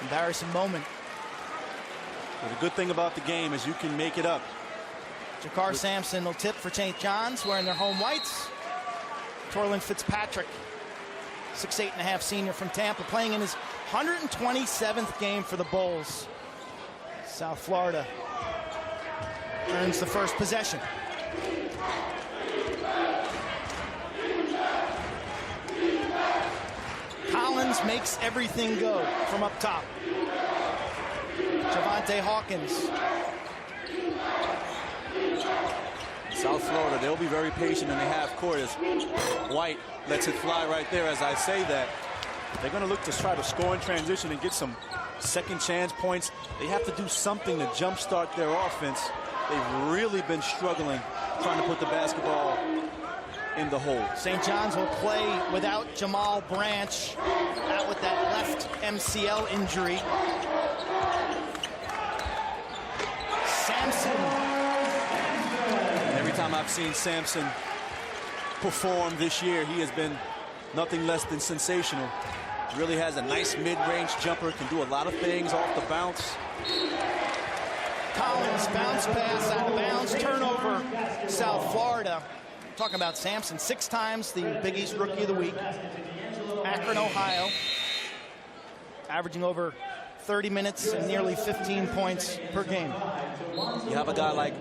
Embarrassing moment. But the good thing about the game is you can make it up. Jakar Sampson will tip for St. John's, wearing their home whites. Torlin Fitzpatrick, 6'8.5" senior from Tampa, playing in his 127th game for the Bulls. South Florida earns the first possession. Collins makes everything go from up top. Javante Hawkins. South Florida, they'll be very patient in the half court as White lets it fly right there. As I say that, they're going to look to try to score in transition and get some second chance points. They have to do something to jumpstart their offense. They've really been struggling trying to put the basketball in the hole. St. John's will play without Jamal Branch, out with that left MCL injury. Sampson. Every time I've seen Sampson perform this year, he has been nothing less than sensational. Really has a nice mid-range jumper, can do a lot of things off the bounce. Collins, bounce pass out of bounds, turnover, South Florida. Talking about Sampson, 6 times the Big East Rookie of the Week. Akron, Ohio, averaging over 30 minutes and nearly 15 points per game. You have a guy like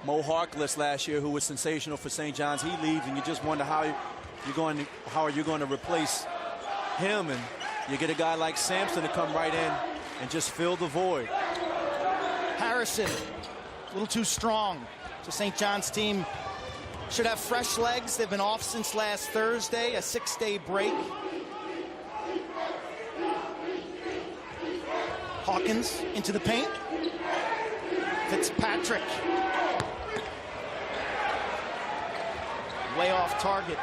Mo Harkless last year who was sensational for St. John's. He leaves, and you just wonder how are you going to replace him, and you get a guy like Sampson to come right in and just fill the void. Harrison, a little too strong. So St. John's team should have fresh legs. They've been off since last Thursday, a 6-day break. Hawkins into the paint. Fitzpatrick. Way off target.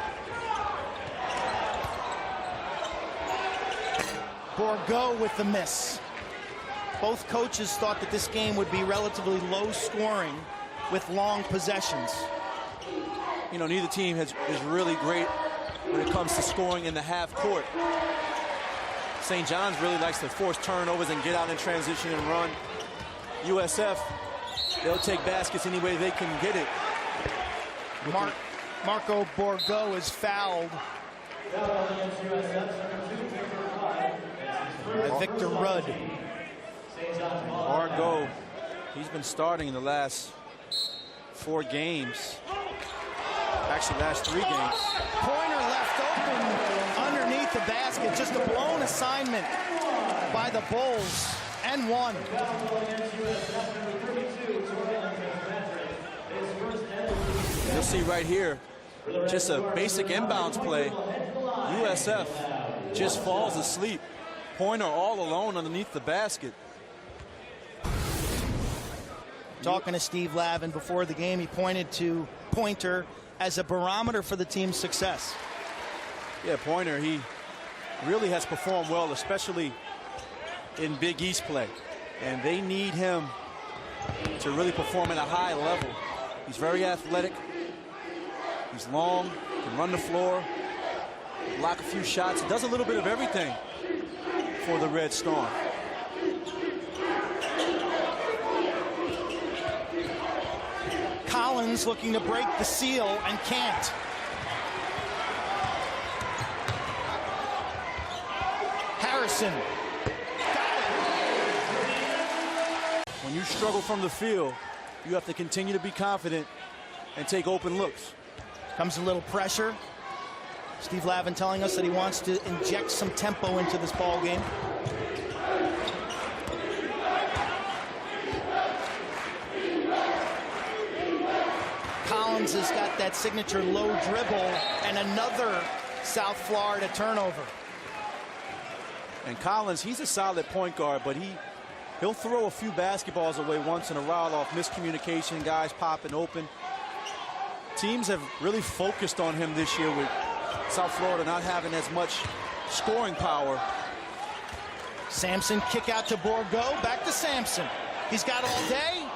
Bourgault with the miss. Both coaches thought that this game would be relatively low scoring with long possessions. You know, neither team is really great when it comes to scoring in the half court. St. John's really likes to force turnovers and get out in transition and run. USF, they'll take baskets any way they can get it. Marco Bourgault is fouled by Victor Rudd. Bourgault, he's been starting in the last 4 games. Actually, last 3 games. Pointer left open underneath the basket. Just a blown assignment by the Bulls, and one. You'll see right here, just a basic inbounds play. USF just falls asleep. Pointer all alone underneath the basket. Talking to Steve Lavin before the game, he pointed to Pointer as a barometer for the team's success. Yeah, Pointer, he really has performed well, especially in Big East play. And they need him to really perform at a high level. He's very athletic. He's long, can run the floor, block a few shots. He does a little bit of everything for the Red Storm. Collins looking to break the seal and can't. Harrison. When you struggle from the field, you have to continue to be confident and take open looks. Comes a little pressure. Steve Lavin telling us that he wants to inject some tempo into this ball game. Collins has got that signature low dribble, and another South Florida turnover. And Collins, he's a solid point guard, but he'll throw a few basketballs away once in a while off miscommunication, guys popping open. Teams have really focused on him this year with South Florida not having as much scoring power. Sampson kick out to Bourgault, back to Sampson. He's got all day,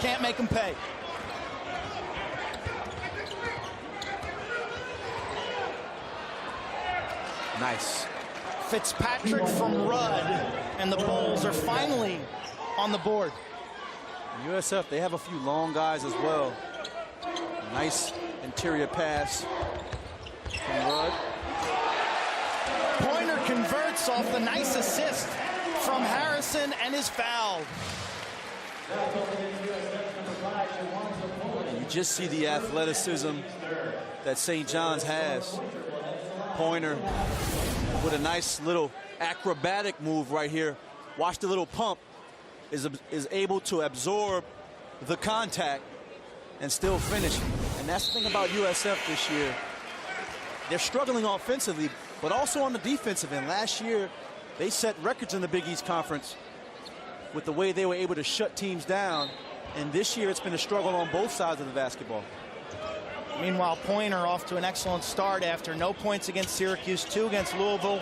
can't make him pay. Nice Fitzpatrick from Rudd, and the Bulls are finally on the board. USF, they have a few long guys as well. Nice interior pass from Rudd. Pointer converts off the nice assist from Harrison and is fouled. You just see the athleticism that St. John's has. Pointer with a nice little acrobatic move right here. Watch the little pump. Is able to absorb the contact and still finish. And that's the thing about USF this year. They're struggling offensively, but also on the defensive end. Last year, they set records in the Big East Conference with the way they were able to shut teams down. And this year, it's been a struggle on both sides of the basketball. Meanwhile, Pointer off to an excellent start after no points against Syracuse, 2 against Louisville.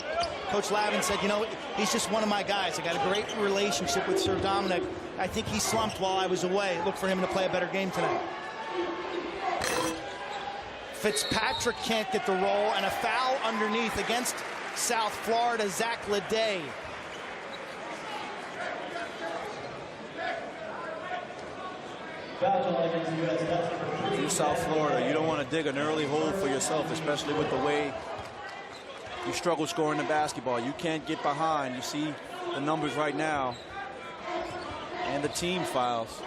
Coach Lavin said, you know, he's just one of my guys. I got a great relationship with Sir Dominic. I think he slumped while I was away. Look for him to play a better game tonight. Fitzpatrick can't get the roll, and a foul underneath against South Florida, Zach Leday. If you're South Florida, you don't want to dig an early hole for yourself, especially with the way you struggle scoring the basketball. You can't get behind. You see the numbers right now and the team fouls.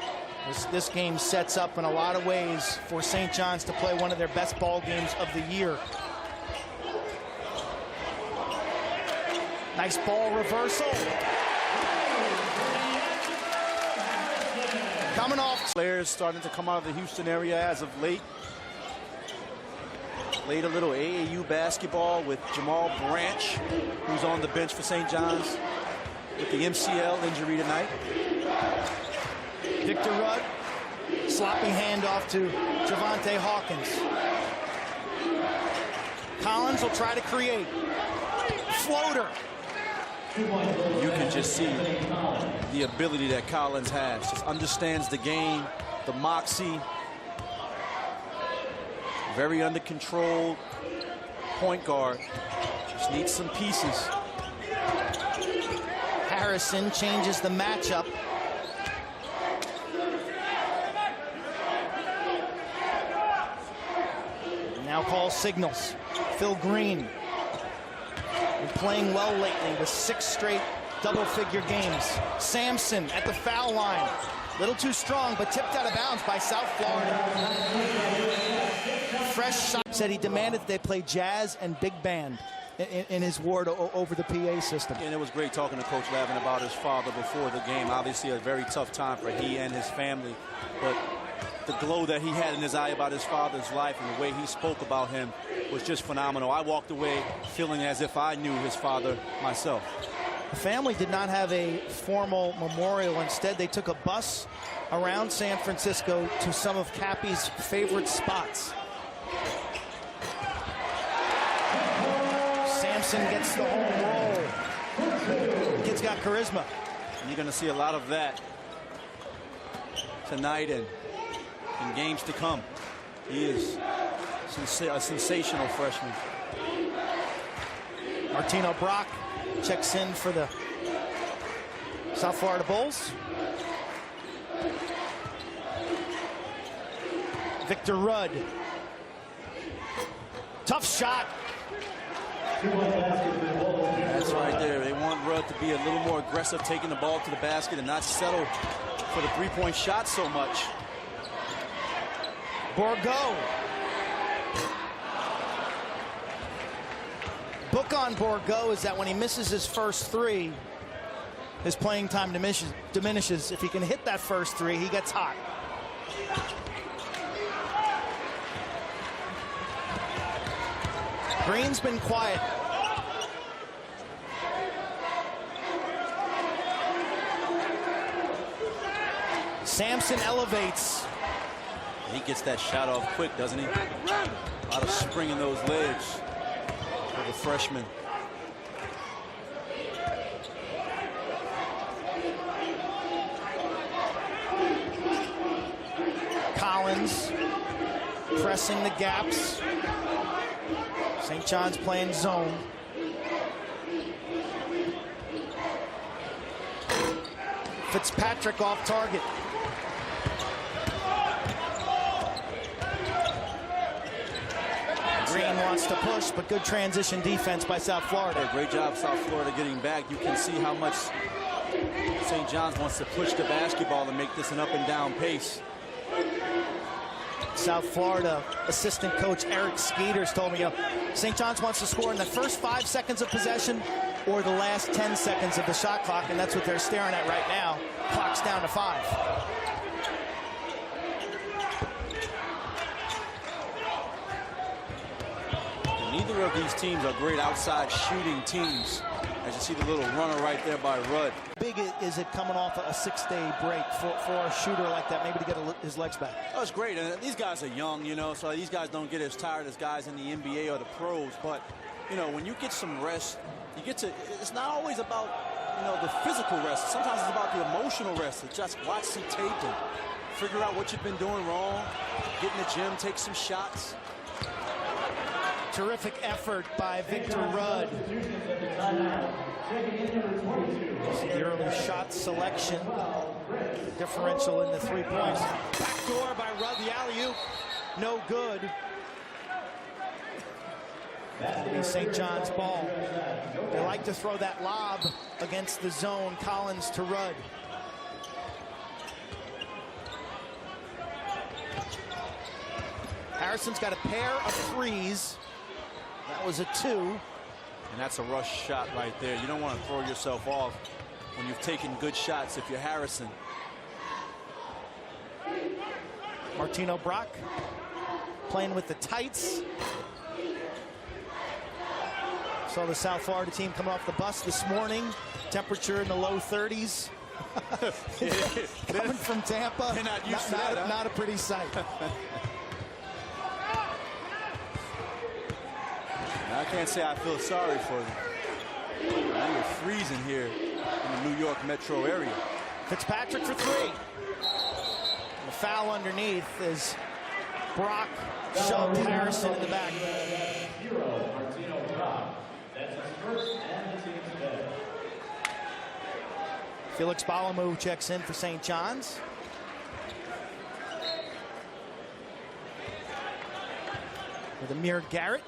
This game sets up in a lot of ways for St. John's to play one of their best ball games of the year. Nice ball reversal. Coming off. Players starting to come out of the Houston area as of late. Played a little AAU basketball with Jamal Branch, who's on the bench for St. John's with the MCL injury tonight. Victor Rudd, sloppy handoff to Javante Hawkins. Collins will try to create. Floater. You can just see the ability that Collins has. Just understands the game, the moxie. Very under control point guard. Just needs some pieces. Harrison changes the matchup. Now calls signals. Phil Green. Been playing well lately with 6 straight double-figure games. Sampson at the foul line. Little too strong, but tipped out of bounds by South Florida. Fresh shot. Said he demanded that they play jazz and big band in his ward over the PA system. And it was great talking to Coach Lavin about his father before the game. Obviously a very tough time for he and his family, but the glow that he had in his eye about his father's life and the way he spoke about him was just phenomenal. I walked away feeling as if I knew his father myself. The family did not have a formal memorial. Instead, they took a bus around San Francisco to some of Cappy's favorite spots. Sampson gets the home roll. The kid's got charisma. And you're going to see a lot of that tonight and in games to come. He is a sensational freshman. Martino Brock checks in for the South Florida Bulls. Victor Rudd. Tough shot. That's right there. They want Rudd to be a little more aggressive, taking the ball to the basket and not settle for the three-point shot so much. Bourgault. Book on Bourgault is that when he misses his first 3, his playing time diminishes. If he can hit that first 3, he gets hot. Green's been quiet. Sampson elevates. He gets that shot off quick, doesn't he? A lot of spring in those legs for the freshman. Collins pressing the gaps. St. John's playing zone. Fitzpatrick off target. Green wants to push, but good transition defense by South Florida. Yeah, great job, South Florida, getting back. You can see how much St. John's wants to push the basketball and make this an up and down pace. South Florida assistant coach Eric Skeeters told me, St. John's wants to score in the first 5 seconds of possession or the last 10 seconds of the shot clock, and that's what they're staring at right now. Clock's down to 5. Neither of these teams are great outside shooting teams. As you see the little runner right there by Rudd. Big is it coming off a 6-day break for a shooter like that, maybe to get his legs back? Oh, it's great. And these guys are young, you know, so these guys don't get as tired as guys in the NBA or the pros. But, you know, when you get some rest, you get to, it's not always about, you know, the physical rest. Sometimes it's about the emotional rest. It's just watch some tape and figure out what you've been doing wrong, get in the gym, take some shots. Terrific effort by Victor Rudd. The early shot selection. Differential in the 3 points. Backdoor by Rudd, the alley-oop. No good. It'll be St. John's ball. They like to throw that lob against the zone. Collins to Rudd. Harrison's got a pair of threes. That was a 2. And that's a rush shot right there. You don't want to throw yourself off when you've taken good shots if you're Harrison. Martino Brock playing with the tights. Saw the South Florida team coming off the bus this morning. Temperature in the low 30s. Coming from Tampa. They're not used to that, huh? Not a pretty sight. I can't say I feel sorry for them. We're freezing here in the New York metro area. Fitzpatrick for 3. The foul underneath as Brock shoved Harrison in the back. Felix Balamu checks in for St. John's. With Amir Garrett.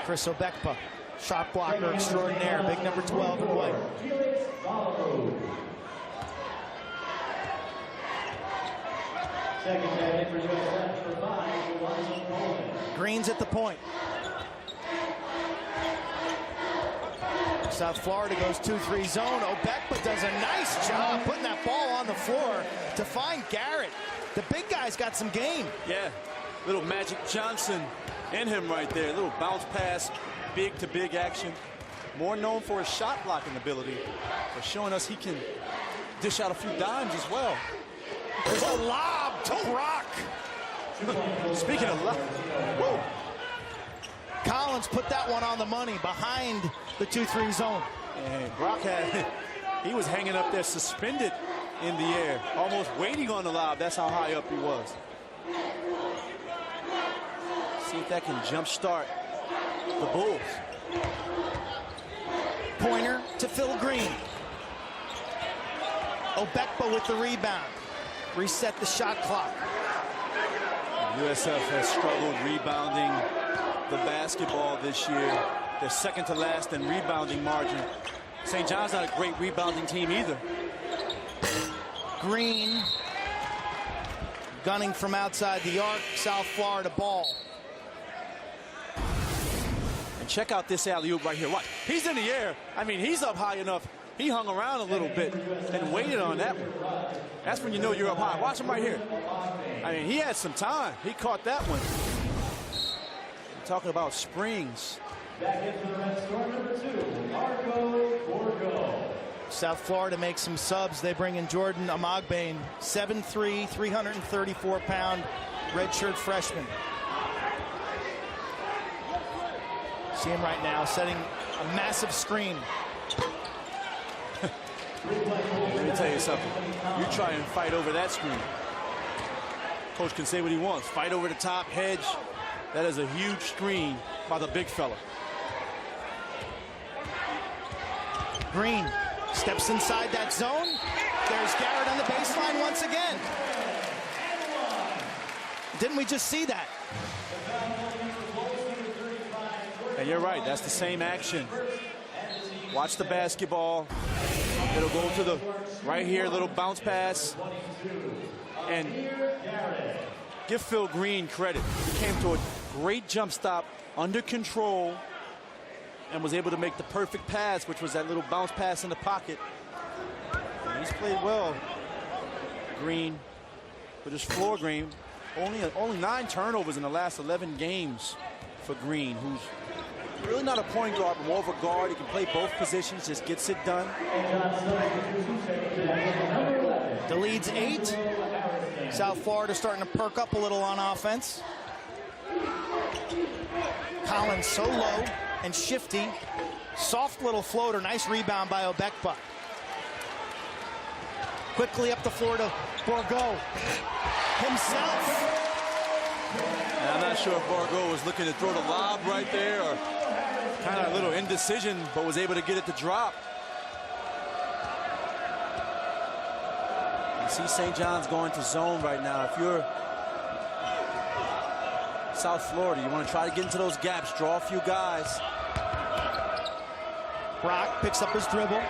Chris Obekpa, shot blocker extraordinaire, big number 12 in white. Green's at the point. South Florida goes 2-3 zone. Obekpa does a nice job putting that ball on the floor to find Garrett. The big guy's got some game. Yeah, little Magic Johnson in him right there. A little bounce pass, big to big action. More known for his shot blocking ability, but showing us he can dish out a few dimes as well. There's a lob to Brock. Speaking of lob, whoa. Collins put that one on the money behind the 2-3 zone. And Brock he was hanging up there suspended in the air, almost waiting on the lob. That's how high up he was. See if that can jumpstart the Bulls. Pointer to Phil Green. Obekpa with the rebound. Reset the shot clock. USF has struggled rebounding the basketball this year. They're second to last in rebounding margin. St. John's not a great rebounding team either. Green gunning from outside the arc. South Florida ball. And check out this alley-oop right here. Watch. He's in the air. I mean, he's up high enough. He hung around a little bit and waited on that one. That's when you know you're up high. Watch him right here. I mean, he had some time. He caught that one. We're talking about springs. Back into the red score, number 2, Marco Bourgault. South Florida makes some subs. They bring in Jordan Amagbane, 7'3", 334-pound redshirt freshman. See him right now setting a massive screen. Let me tell you something. You try and fight over that screen. Coach can say what he wants. Fight over the top, hedge. That is a huge screen by the big fella. Green steps inside that zone. There's Garrett on the baseline once again. Didn't we just see that? And you're right, that's the same action. Watch the basketball. It'll go to the right here, little bounce pass. And give Phil Green credit. He came to a great jump stop, under control, and was able to make the perfect pass, which was that little bounce pass in the pocket. And he's played well. Green, with his floor Green. Only 9 turnovers in the last 11 games for Green, who's really not a point guard, but more of a guard. He can play both positions, just gets it done. The lead's 8. South Florida starting to perk up a little on offense. Collins so low and shifty. Soft little floater. Nice rebound by Obekpa. Quickly up the floor to Bourgault himself. And I'm not sure if Bourgault was looking to throw the lob right there or kind of a little indecision, but was able to get it to drop. You see St. John's going to zone right now. If you're South Florida, you want to try to get into those gaps, draw a few guys. Brock picks up his dribble.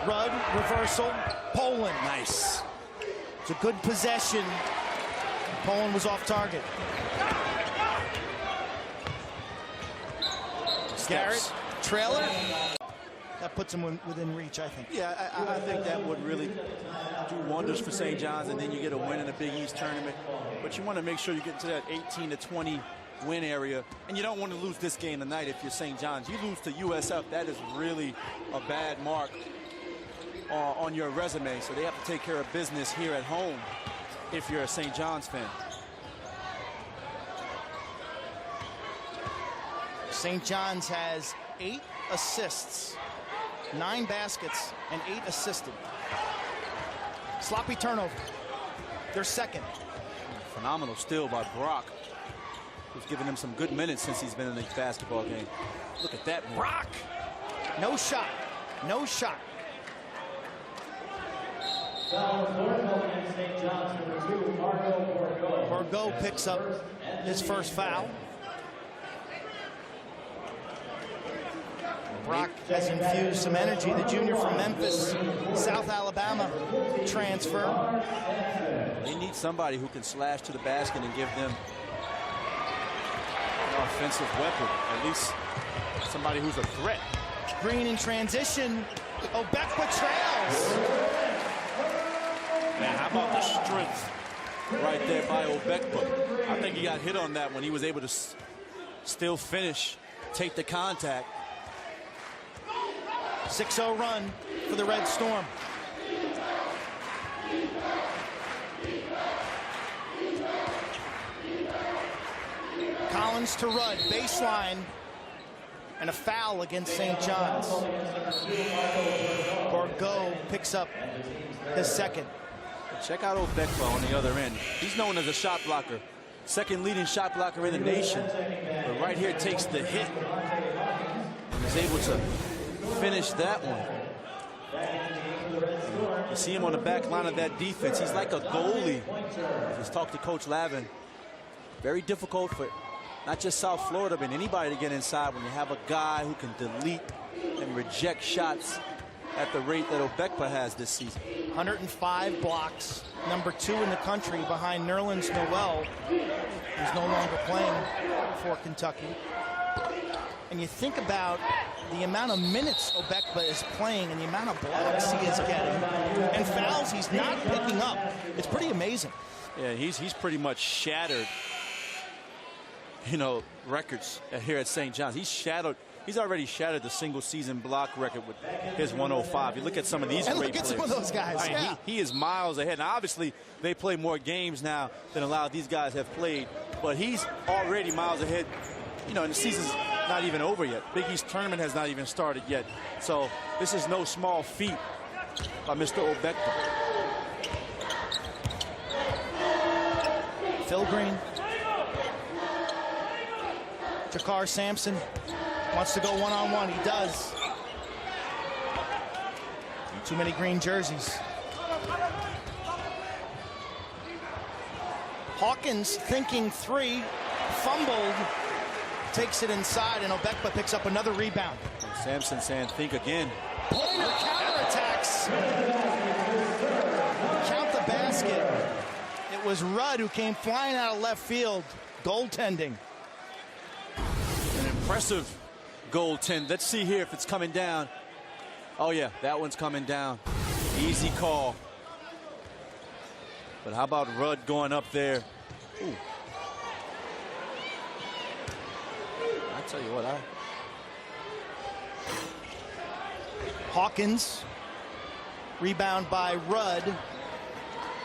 Rudd, reversal. Poland. Nice. It's a good possession. Poland was off target. Garrett, trailer. That puts him within reach, I think. Yeah, I think that would really do wonders for St. John's, and then you get a win in the Big East tournament. But you want to make sure you get into that 18 to 20 win area, and you don't want to lose this game tonight if you're St. John's. You lose to USF, that is really a bad mark on your resume, so they have to take care of business here at home if you're a St. John's fan. St. John's has 8 assists, 9 baskets, and 8 assisted. Sloppy turnover. They're second. Phenomenal steal by Brock, who's given him some good minutes since he's been in this basketball game. Look at that, Brock. No shot. No shot. Bourgault picks up his first foul. Brock has infused some energy. The junior from Memphis, South Alabama transfer. They need somebody who can slash to the basket and give them an offensive weapon. At least somebody who's a threat. Green in transition. Obekpa trails. Man, how about the strength right there by Obekpa? I think he got hit on that when he was able to still finish, take the contact. 6-0 run for the Red Storm. Collins to Rudd, baseline, and a foul against St. John's. Bourgault picks up his second. Check out Obekpa on the other end. He's known as a shot blocker, second leading shot blocker in the nation. But right here takes the hit and is able to finish that one. You see him on the back line of that defense. He's like a goalie. Just talked to Coach Lavin. Very difficult for not just South Florida, but anybody to get inside when you have a guy who can delete and reject shots at the rate that Obekpa has this season. 105 blocks, number 2 in the country behind Nerlens Noel, who's no longer playing for Kentucky. And you think about the amount of minutes Obekpa is playing and the amount of blocks he is getting and fouls he's not picking up. It's pretty amazing. Yeah, he's pretty much shattered, you know, records here at St. John's. He's already shattered the single season block record with his 105. You look at some of these and great look at players. some of those guys. I mean, yeah. he is miles ahead. Now, obviously, they play more games now than a lot of these guys have played, but he's already miles ahead. You know, and the season's not even over yet. Big East tournament has not even started yet. So this is no small feat by Mr. Obekpa. Phil Green. Jakar Sampson wants to go one-on-one. He does. Too many green jerseys. Hawkins thinking three, fumbled, takes it inside, and Obekpa picks up another rebound. And Sampson saying, think again. Pointer counterattacks. Count the basket. It was Rudd who came flying out of left field. Goaltending. An impressive goaltend. Let's see here if it's coming down. Oh, yeah, that one's coming down. Easy call. But how about Rudd going up there? Ooh. I tell you what, Hawkins. Rebound by Rudd.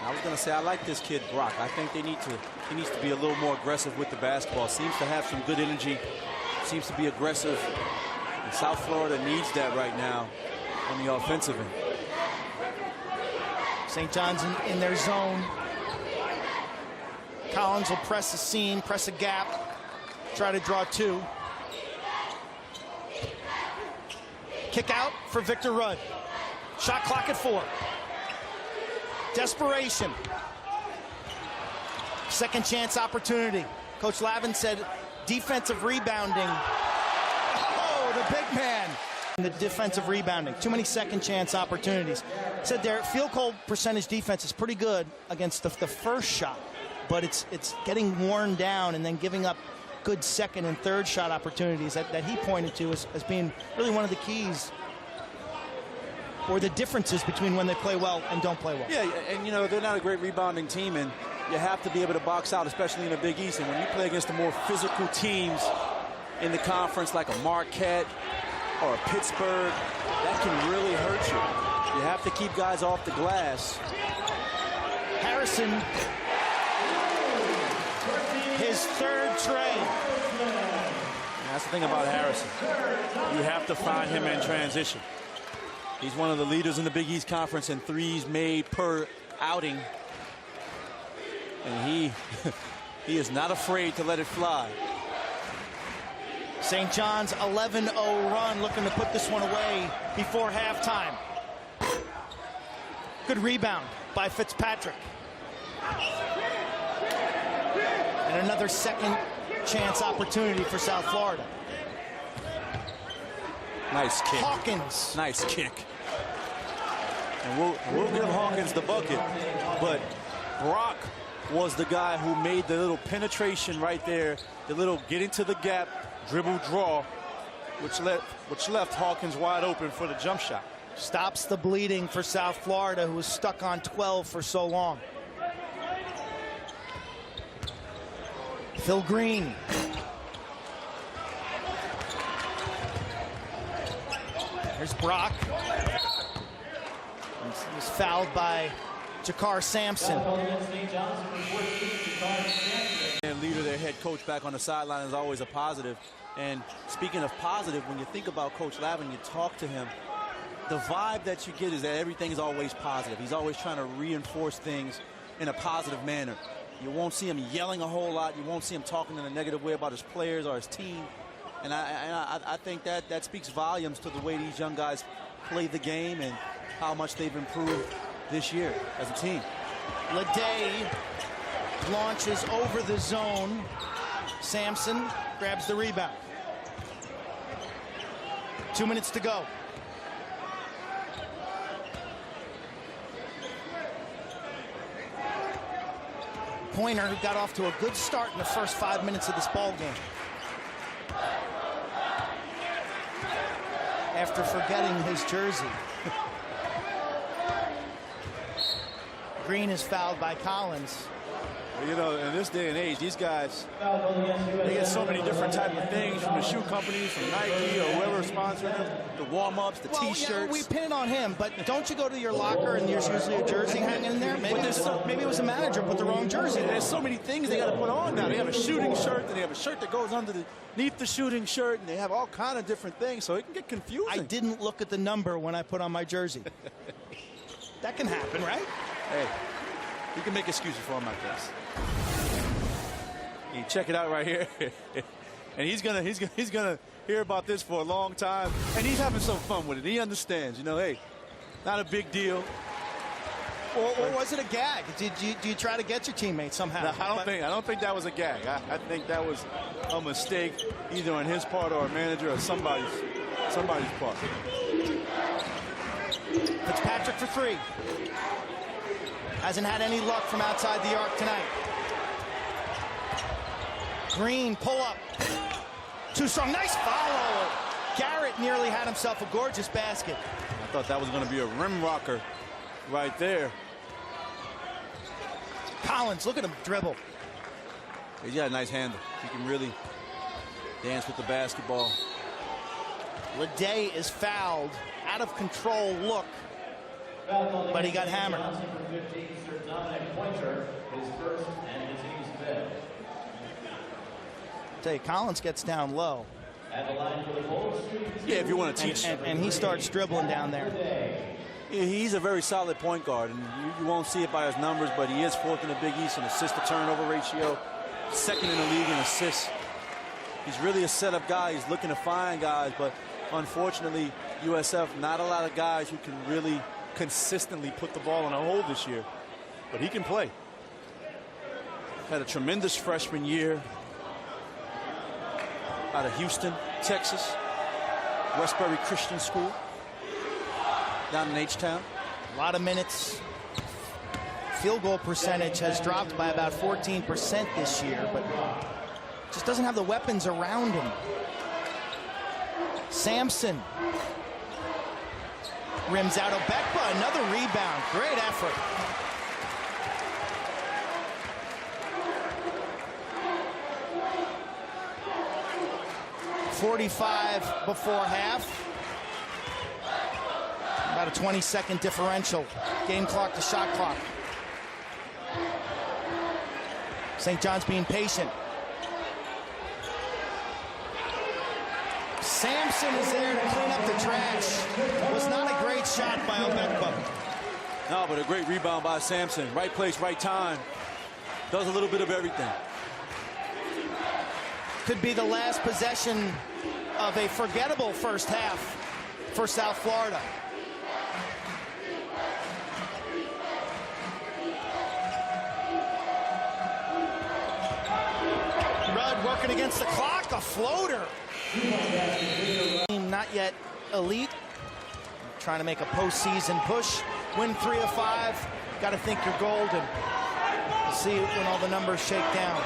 I was going to say, I like this kid, Brock. I think he needs to be a little more aggressive with the basketball. Seems to have some good energy. Seems to be aggressive. And South Florida needs that right now on the offensive end. St. John's in their zone. Collins will press a seam, press a gap, try to draw two. Kick out for Victor Rudd. Shot clock at 4. Desperation. Second chance opportunity. Coach Lavin said defensive rebounding. Oh, the big man. The defensive rebounding. Too many second chance opportunities. Said their field goal percentage defense is pretty good against the first shot, but it's getting worn down and then giving up good second and third shot opportunities that he pointed to as being really one of the keys or the differences between when they play well and don't play well. Yeah, and you know, they're not a great rebounding team, and you have to be able to box out, especially in the Big East. And when you play against the more physical teams in the conference, like a Marquette or a Pittsburgh, that can really hurt you. You have to keep guys off the glass. Harrison, his third tray. That's the thing about Harrison. You have to find him in transition. He's one of the leaders in the Big East Conference in threes made per outing. And he is not afraid to let it fly. St. John's 11-0 run, looking to put this one away before halftime. Good rebound by Fitzpatrick. And another second chance opportunity for South Florida. Nice kick. Hawkins. Nice kick. And we'll give Hawkins the bucket, but Brock was the guy who made the little penetration right there, the little get into the gap, dribble draw, which left Hawkins wide open for the jump shot. Stops the bleeding for South Florida, who was stuck on 12 for so long. Phil Green. There's Brock. He was fouled by Jakar Sampson. And leader, their head coach, back on the sideline is always a positive. And speaking of positive, when you think about Coach Lavin, you talk to him, the vibe that you get is that everything is always positive. He's always trying to reinforce things in a positive manner. You won't see him yelling a whole lot. You won't see him talking in a negative way about his players or his team. And I think that speaks volumes to the way these young guys play the game and how much they've improved this year as a team. Leday launches over the zone. Sampson grabs the rebound. 2 minutes to go. Pointer, who got off to a good start in the first 5 minutes of this ball game. After forgetting his jersey. Green is fouled by Collins. You know, in this day and age, these guys, they get so many different type of things from the shoe companies, from Nike or whoever's sponsoring them, the warm-ups, the T-shirts. Yeah, we pin it on him, but don't you go to your locker and there's usually a jersey hanging in there? Maybe it was a manager put the wrong jersey. There's so many things they got to put on now. They have a shooting shirt, and they have a shirt that goes underneath the shooting shirt, and they have all kind of different things, so it can get confusing. I didn't look at the number when I put on my jersey. That can happen, right? Hey, you can make excuses for him like this. You check it out right here. And he's gonna hear about this for a long time, and he's having some fun with it. He understands, you know, hey, Not a big deal. Or was it a gag? Do you try to get your teammates somehow? No, I don't think that was a gag. I think that was a mistake either on his part or a manager or somebody's part. Fitzpatrick for three. Hasn't had any luck from outside the arc tonight. Green, pull up. Too strong, nice follow. Garrett nearly had himself a gorgeous basket. I thought that was going to be a rim rocker right there. Collins, look at him dribble. He's got a nice handle. He can really dance with the basketball. Leday is fouled. Out of control look. But he got hammered. Tell you, Collins gets down low. Yeah, if you want to teach. And he starts dribbling down there. Yeah, he's a very solid point guard, and you won't see it by his numbers, but he is fourth in the Big East in assist-to-turnover ratio, second in the league in assists. He's really a setup guy. He's looking to find guys, but unfortunately, USF, not a lot of guys who can really consistently put the ball in a hole this year. But he can play. Had a tremendous freshman year out of Houston, Texas, Westbury Christian School, down in H-Town. A lot of minutes. Field goal percentage has dropped by about 14% this year, but just doesn't have the weapons around him. Sampson rims out Obekba, another rebound. Great effort. .45 before half. About a 20-second differential. Game clock to shot clock. St. John's being patient. Sampson is there to clean up the trash. It was not a great shot by Obekba. No, but a great rebound by Sampson. Right place, right time. Does a little bit of everything. Could be the last possession of a forgettable first half for South Florida. Rudd working against the clock, a floater. Not yet elite. Trying to make a postseason push. Win 3 of 5. Got to think you're golden. We'll see when all the numbers shake down.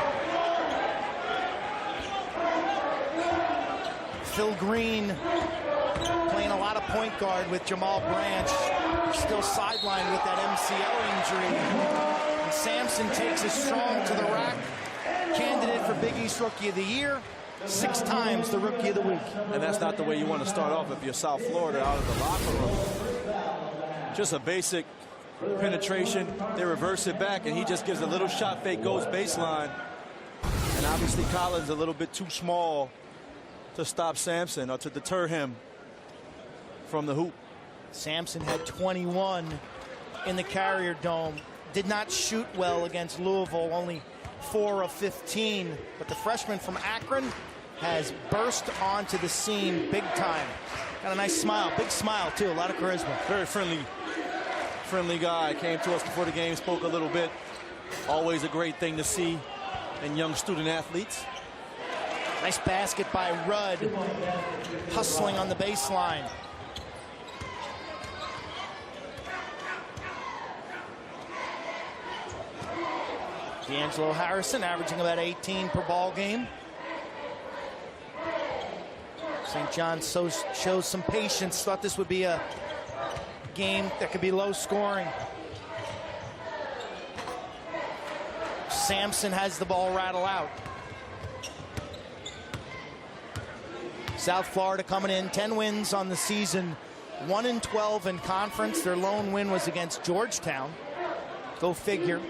Phil Green playing a lot of point guard with Jamal Branch. Still sidelined with that MCL injury. And Sampson takes it strong to the rack. Candidate for Big East Rookie of the Year. 6 times the Rookie of the Week. And that's not the way you want to start off if you're South Florida out of the locker room. Just a basic penetration. They reverse it back, and he just gives a little shot fake, goes baseline. And obviously Collins a little bit too small to stop Sampson or to deter him from the hoop. Sampson had 21 in the Carrier Dome. Did not shoot well against Louisville, only 4 of 15. But the freshman from Akron has burst onto the scene big time. Got a nice smile, big smile too, a lot of charisma. Very friendly guy. Came to us before the game, spoke a little bit. Always a great thing to see in young student athletes. Nice basket by Rudd, hustling on the baseline. D'Angelo Harrison averaging about 18 per ball game. St. John's shows some patience. Thought this would be a game that could be low scoring. Sampson has the ball rattle out. South Florida coming in 10 wins on the season, 1-12 in conference. Their lone win was against Georgetown. Go figure.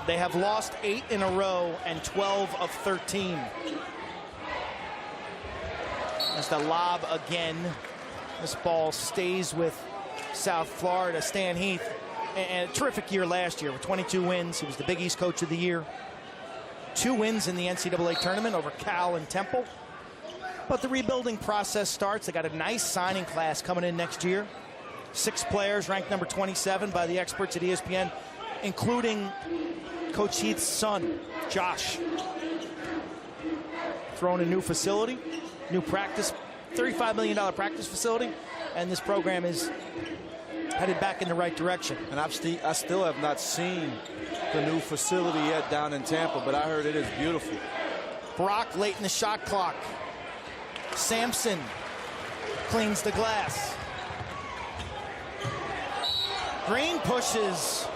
They have lost 8 in a row and 12 of 13. That's the lob again. This ball stays with South Florida. Stan Heath, and a terrific year last year with 22 wins. He was the Big East Coach of the Year. 2 wins in the NCAA tournament over Cal and Temple. But the rebuilding process starts. They got a nice signing class coming in next year. 6 players ranked number 27 by the experts at ESPN, including Coach Heath's son, Josh. Throwing a new facility, new practice, $35 million practice facility, and this program is headed back in the right direction. And I still have not seen the new facility yet down in Tampa, but I heard it is beautiful. Brock late in the shot clock. Sampson cleans the glass. Green pushes.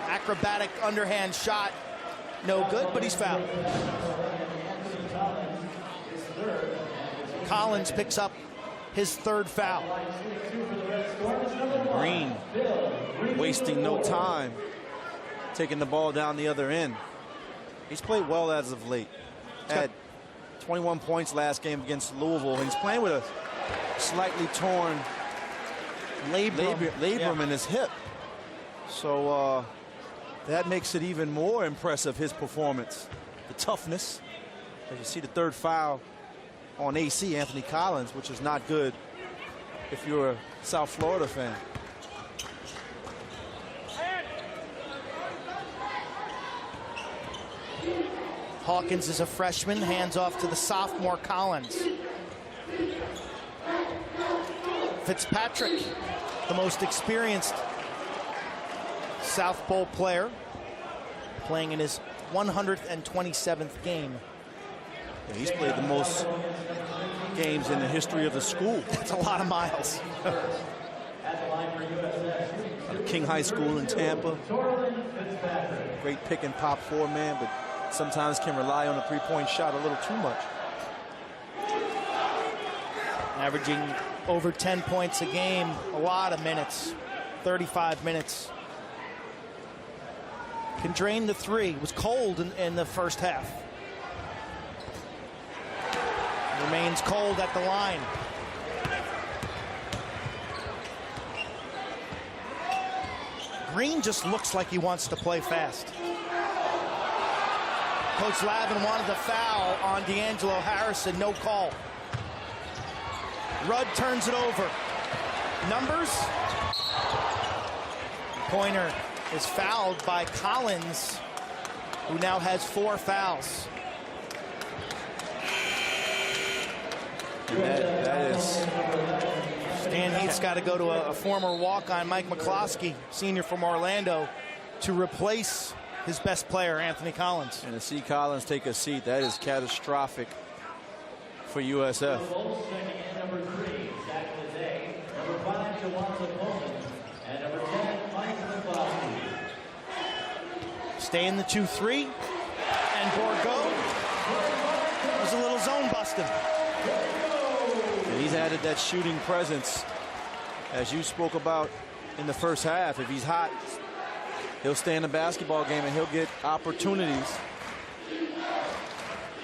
Acrobatic underhand shot. No good, but he's fouled. Collins picks up his 3rd foul. Green wasting no time, taking the ball down the other end. He's played well as of late. Had 21 points last game against Louisville. He's playing with a slightly torn labrum in his hip. So that makes it even more impressive, his performance. The toughness. As you see the 3rd foul on AC, Anthony Collins, which is not good if you're a South Florida fan. Hawkins is a freshman, hands off to the sophomore Collins. Fitzpatrick, the most experienced South Bowl player, playing in his 127th game. Yeah, he's played the most games in the history of the school. That's a lot of miles. King High School in Tampa. Great pick and pop 4-man, but sometimes can rely on a 3-point shot a little too much. Averaging over 10 points a game, a lot of minutes, 35 minutes. Can drain the 3. It was cold in the first half. Remains cold at the line. Green just looks like he wants to play fast. Coach Lavin wanted the foul on D'Angelo Harrison, no call. Rudd turns it over. Numbers. Pointer is fouled by Collins, who now has 4 fouls. That is. Stan Heath's got to go to a former walk-on, Mike McCloskey, senior from Orlando, to replace his best player, Anthony Collins. And to see Collins take a seat, that is catastrophic for USF. Stay in the 2-3, and Bourgault was a little zone busting. And he's added that shooting presence, as you spoke about in the first half. If he's hot, he'll stay in the basketball game and he'll get opportunities.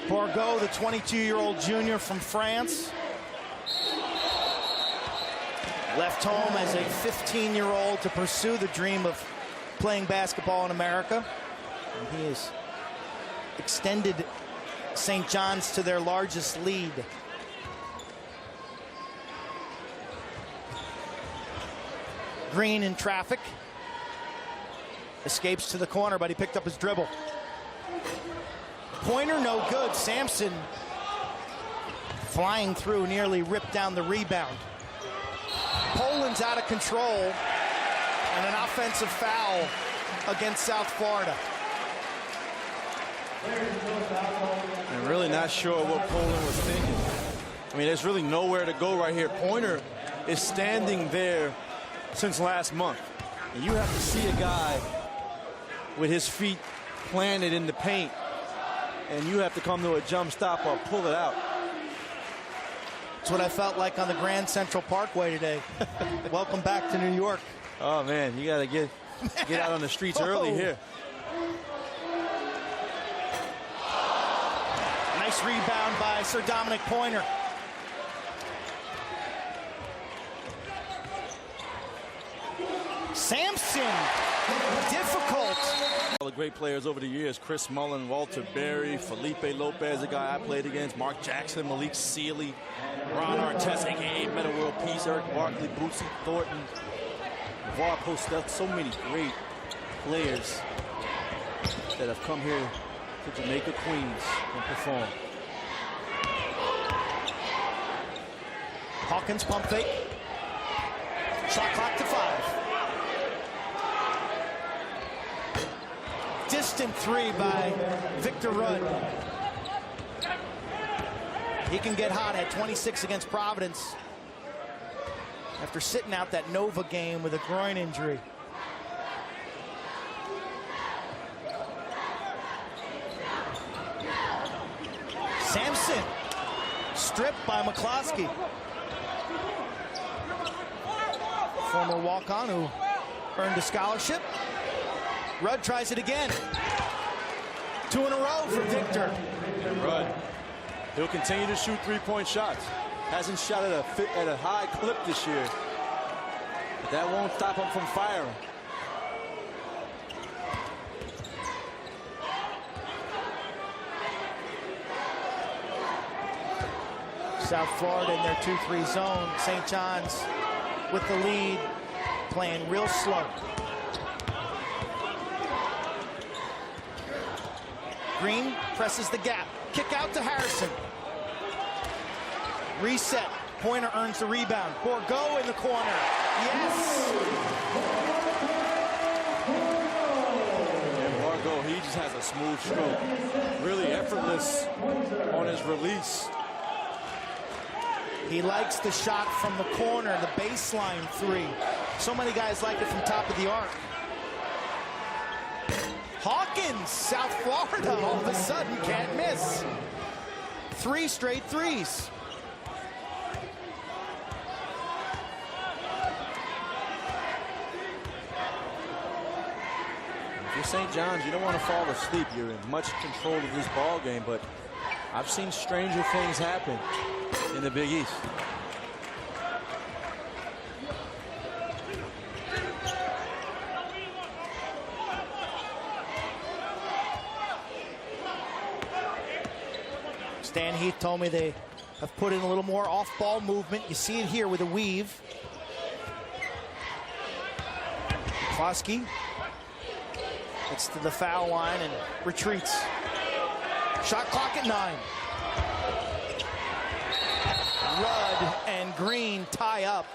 Bourgault, the 22-year-old junior from France, left home as a 15-year-old to pursue the dream of playing basketball in America. And he has extended St. John's to their largest lead. Green in traffic. Escapes to the corner, but he picked up his dribble. Pointer no good. Sampson flying through, nearly ripped down the rebound. Poland's out of control, and an offensive foul against South Florida. I'm really not sure what Poland was thinking. I mean, there's really nowhere to go right here. Pointer is standing there since last month. And you have to see a guy with his feet planted in the paint, and you have to come to a jump stop or pull it out. That's what I felt like on the Grand Central Parkway today. Welcome back to New York. Oh, man, you got to get out on the streets early here. Nice rebound by Sir Dominic Pointer. Sampson Difficult. All the great players over the years, Chris Mullen, Walter Berry, Felipe Lopez, the guy I played against, Mark Jackson, Malik Sealy, Ron Artest, a.k.a. Meta World Peace, Eric Barkley, Bootsy Thornton, LeVar Postell, so many great players that have come here to Jamaica, Queens and perform. Hawkins pump fake. Shot clock to 5. Distant 3 by Victor Rudd. He can get hot at 26 against Providence after sitting out that Nova game with a groin injury. Sampson stripped by McCloskey. Former walk-on who earned a scholarship. Rudd tries it again. 2 in a row for Victor. And Rudd, he'll continue to shoot three-point shots. Hasn't shot at a high clip this year. But that won't stop him from firing. South Florida in their 2-3 zone. St. John's with the lead, playing real slow. Green presses the gap. Kick out to Harrison. Reset. Pointer earns the rebound. Bourgault in the corner. Yes! And Bourgault, he just has a smooth stroke. Really effortless on his release. He likes the shot from the corner, the baseline 3. So many guys like it from top of the arc. Hawkins, South Florida, all of a sudden can't miss. 3 straight threes. If you're St. John's, you don't want to fall asleep. You're in much control of this ball game, but I've seen stranger things happen in the Big East. Stan Heath told me they have put in a little more off-ball movement. You see it here with a weave. Klosky gets to the foul line and retreats. Shot clock at 9. Rudd and Green tie up.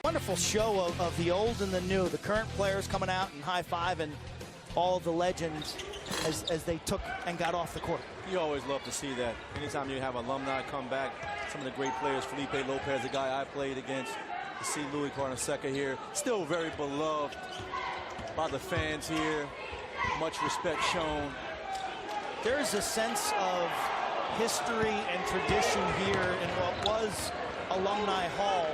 Wonderful show of the old and the new. The current players coming out and high-fiving all of the legends as they took and got off the court. You always love to see that. Anytime you have alumni come back, some of the great players, Felipe Lopez, the guy I played against, to see Louis Carnesecca here, still very beloved by the fans here. Much respect shown. There's a sense of history and tradition here in what was Alumni Hall,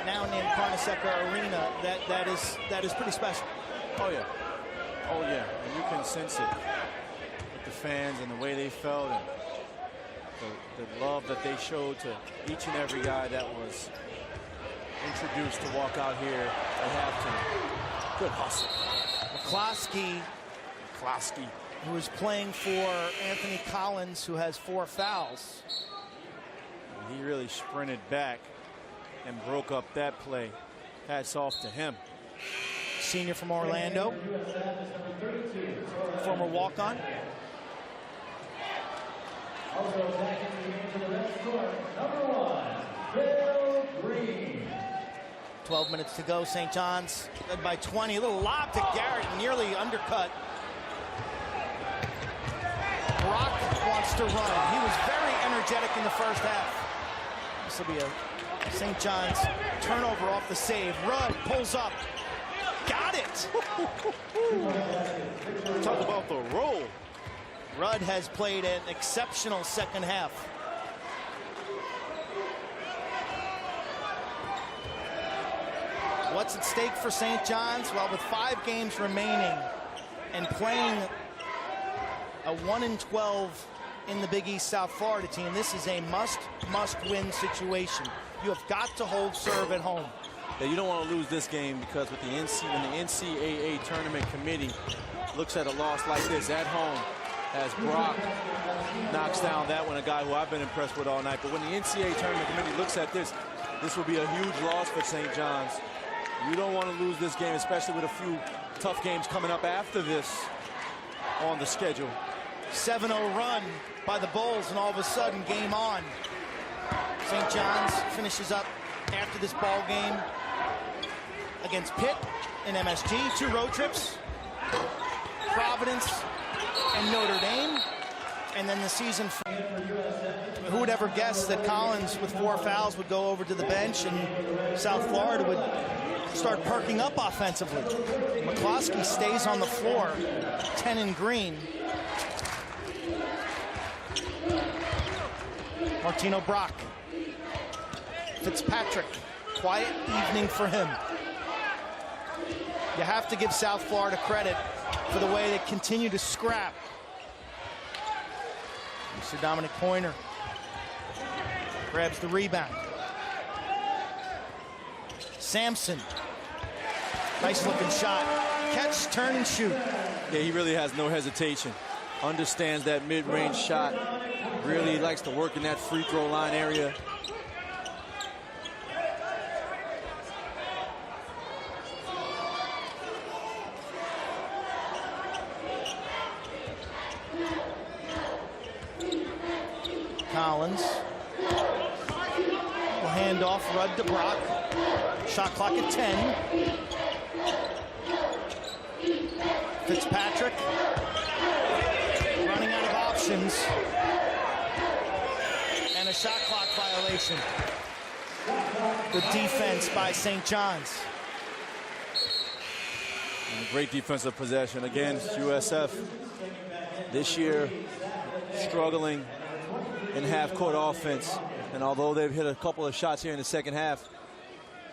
now named Carnesecca Arena, that is pretty special. Oh yeah. Oh yeah. And you can sense it with the fans and the way they felt and the love that they showed to each and every guy that was introduced to walk out here at halftime. Good hustle. McCloskey, who is playing for Anthony Collins, who has 4 fouls. He really sprinted back and broke up that play. Hats off to him. Senior from Orlando, former walk-on. Also attacking the game for the next court, number 1, Bill Green. 12 minutes to go. St. John's led by 20. A little lob to Garrett, nearly undercut. Brock wants to run. He was very energetic in the first half. This will be a St. John's turnover off the save. Rudd pulls up. Got it. Talk about the roll. Rudd has played an exceptional second half. What's at stake for St. John's? Well, with 5 games remaining and playing a 1-12 in the Big East South Florida team, this is a must-win situation. You have got to hold serve at home. that you don't want to lose this game, because with when the NCAA tournament committee looks at a loss like this at home, as Brock knocks down that one, a guy who I've been impressed with all night. But when the NCAA tournament committee looks at this, this will be a huge loss for St. John's. You don't want to lose this game, especially with a few tough games coming up after this on the schedule. 7-0 run by the Bulls, and all of a sudden, game on. St. John's finishes up after this ball game against Pitt in MSG. 2 road trips, Providence and Notre Dame. And then the season, who would ever guess that Collins with 4 fouls would go over to the bench and South Florida would start perking up offensively. McCloskey stays on the floor, 10 in green. Martino Brock. Fitzpatrick, quiet evening for him. You have to give South Florida credit for the way they continue to scrap. Mr. Dominic Pointer grabs the rebound. Sampson, nice looking shot. Catch, turn, and shoot. Yeah, he really has no hesitation. Understands that mid-range shot. Really likes to work in that free throw line area. Collins will hand off, Rudd to Brock. Shot clock at 10. Fitzpatrick running out of options. And a shot clock violation. Good defense by St. John's. And great defensive possession against USF. This year, struggling in half-court offense. And although they've hit a couple of shots here in the second half,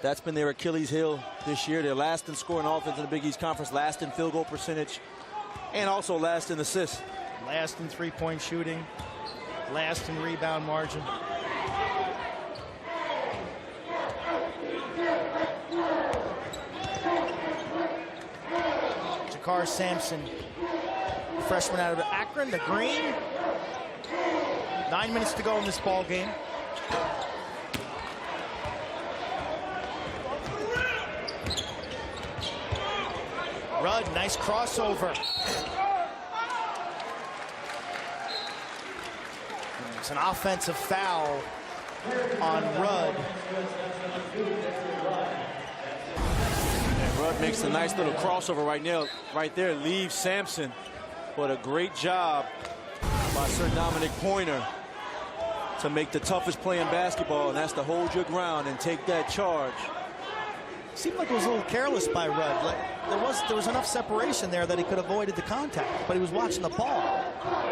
that's been their Achilles heel this year. They're last in scoring offense in the Big East Conference, last in field goal percentage, and also last in assists. Last in three-point shooting, last in rebound margin. Jakar Sampson, freshman out of Akron, to Green. 9 minutes to go in this ball game. Rudd, nice crossover. It's an offensive foul on Rudd. And Rudd makes a nice little crossover right there, leaves Sampson. What a great job by Sir Dominic Pointer to make the toughest play in basketball, and that's to hold your ground and take that charge. Seemed like it was a little careless by Rudd. Like there was enough separation there that he could have avoided the contact, but he was watching the ball.